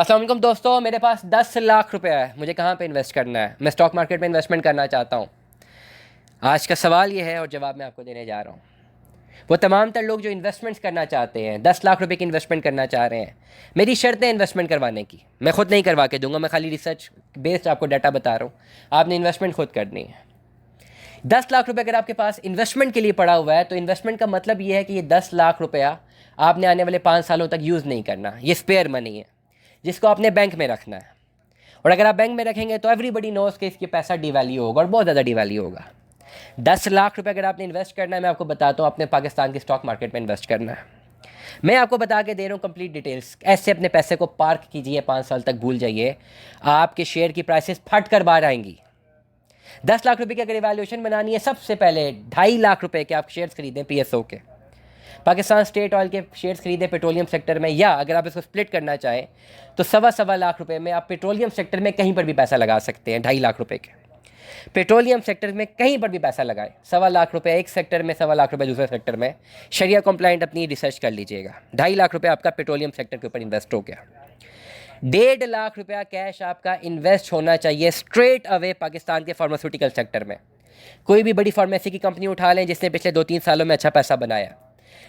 अस्सलाम वालेकुम दोस्तों, मेरे पास 10 लाख रुपए है। मुझे कहाँ पे इन्वेस्ट करना है? मैं स्टॉक मार्केट में इन्वेस्टमेंट करना चाहता हूँ। आज का सवाल ये है और जवाब मैं आपको देने जा रहा हूँ। वो तमाम तर लोग जो इन्वेस्टमेंट्स करना चाहते हैं, 10 लाख रुपए की इन्वेस्टमेंट करना चाह रहे हैं, मेरी शर्तें इन्वेस्टमेंट करवाने की, मैं खुद नहीं करवा के दूंगा। मैं खाली रिसर्च बेस्ड आपको डाटा बता रहा हूँ। आपने इन्वेस्टमेंट खुद करनी है। 10 लाख रुपए अगर आपके पास इन्वेस्टमेंट के लिए पड़ा हुआ है तो इन्वेस्टमेंट का मतलब ये है कि ये 10 लाख रुपया आपने आने वाले 5 सालों तक यूज़ नहीं करना। ये स्पेयर मनी है जिसको आपने बैंक में रखना है। और अगर आप बैंक में रखेंगे तो एवरीबडी नोज कि इसके पैसा डिवैल्यू होगा और बहुत ज़्यादा डिवैल्यू होगा। 10 लाख रुपए अगर आपने इन्वेस्ट करना है, मैं आपको बताता हूँ, अपने पाकिस्तान के स्टॉक मार्केट में इन्वेस्ट करना है। मैं आपको बता के दे रहा हूँ कंप्लीट डिटेल्स। ऐसे अपने पैसे को पार्क कीजिए, 5 साल तक भूल जाइए, आपके शेयर की प्राइसेस फट कर बाहर आएंगी। 10 लाख रुपए की अगर इवैल्यूएशन बनानी है, सबसे पहले 2.5 लाख रुपए के आप शेयर्स खरीदें पीएसओ के, पाकिस्तान स्टेट ऑयल के शेयर्स खरीदें पेट्रोलियम सेक्टर में, या अगर आप इसको स्प्लिट करना चाहें तो 1.25 लाख रुपए में आप पेट्रोलियम सेक्टर में कहीं पर भी पैसा लगा सकते हैं। 2.5 लाख रुपए के पेट्रोलियम सेक्टर में कहीं पर भी पैसा लगाएं। 1.25 लाख रुपए एक सेक्टर में, 1.25 लाख रुपए दूसरे सेक्टर में। शरिया कंप्लाइंट अपनी रिसर्च कर लीजिएगा। 2.5 लाख रुपए आपका पेट्रोलियम सेक्टर के ऊपर इन्वेस्ट हो गया। 1.5 लाख रुपया कैश आपका इन्वेस्ट होना चाहिए स्ट्रेट अवे पाकिस्तान के फार्मास्यूटिकल सेक्टर में। कोई भी बड़ी फार्मेसी की कंपनी उठा लें जिसने पिछले 2-3 सालों में अच्छा पैसा बनाया।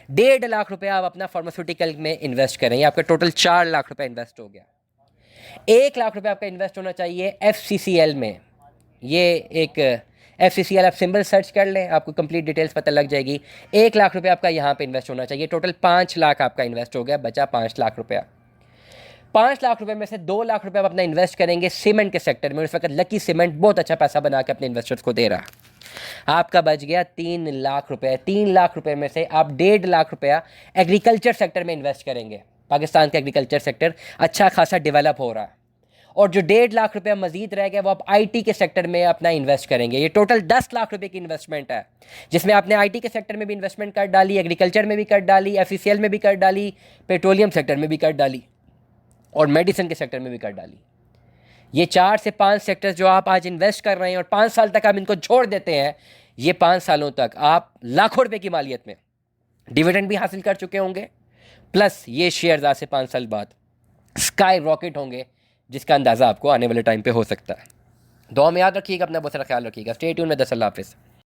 1.5 लाख रुपया आप अपना फार्मास्यूटिकल में इन्वेस्ट करें, ये आपका टोटल 4 लाख रुपया इन्वेस्ट हो गया। 1 लाख रुपया आपका इन्वेस्ट होना चाहिए FCCL में। ये एक FCCL आप सिंबल सर्च कर लें, आपको कंप्लीट डिटेल्स पता लग जाएगी। 1 लाख रुपया आपका यहाँ पे इन्वेस्ट होना चाहिए। टोटल 5 लाख आपका इन्वेस्ट हो गया, बचा 5 लाख रुपया। 5 लाख रुपए में से 2 लाख रुपए आप अपना इन्वेस्ट करेंगे सीमेंट के सेक्टर में। उस वक्त लकी सीमेंट बहुत अच्छा पैसा बना के अपने इन्वेस्टर्स को दे रहा। आपका बच गया 3 लाख रुपए। 3 लाख रुपए में से आप 1.5 लाख रुपया एग्रीकल्चर सेक्टर में इन्वेस्ट करेंगे। पाकिस्तान का एग्रीकल्चर सेक्टर अच्छा खासा डेवलप हो रहा है। और जो 1.5 लाख रुपया मजीद रह गया वो आप IT के सेक्टर में अपना इन्वेस्ट करेंगे। ये टोटल 10 लाख रुपए की इन्वेस्टमेंट है, जिसमें आपने IT के सेक्टर में भी इन्वेस्टमेंट कर डाली, एग्रीकल्चर में भी कर डाली, FCCL में भी कर डाली, पेट्रोलियम सेक्टर में भी कर डाली और मेडिसिन के सेक्टर में भी कर डाली। ये 4 से 5 सेक्टर्स जो आप आज इन्वेस्ट कर रहे हैं और 5 साल तक आप इनको छोड़ देते हैं, ये 5 सालों तक आप लाखों रुपए की मालियत में डिविडेंड भी हासिल कर चुके होंगे, प्लस ये शेयर्स आज से 5 साल बाद स्काई रॉकेट होंगे, जिसका अंदाज़ा आपको आने वाले टाइम पे हो सकता है। दुआ में याद रखिएगा, अपना बहुत सारा ख्याल रखिएगा। स्टे ट्यून में। 10 अल्लाह हाफिज़।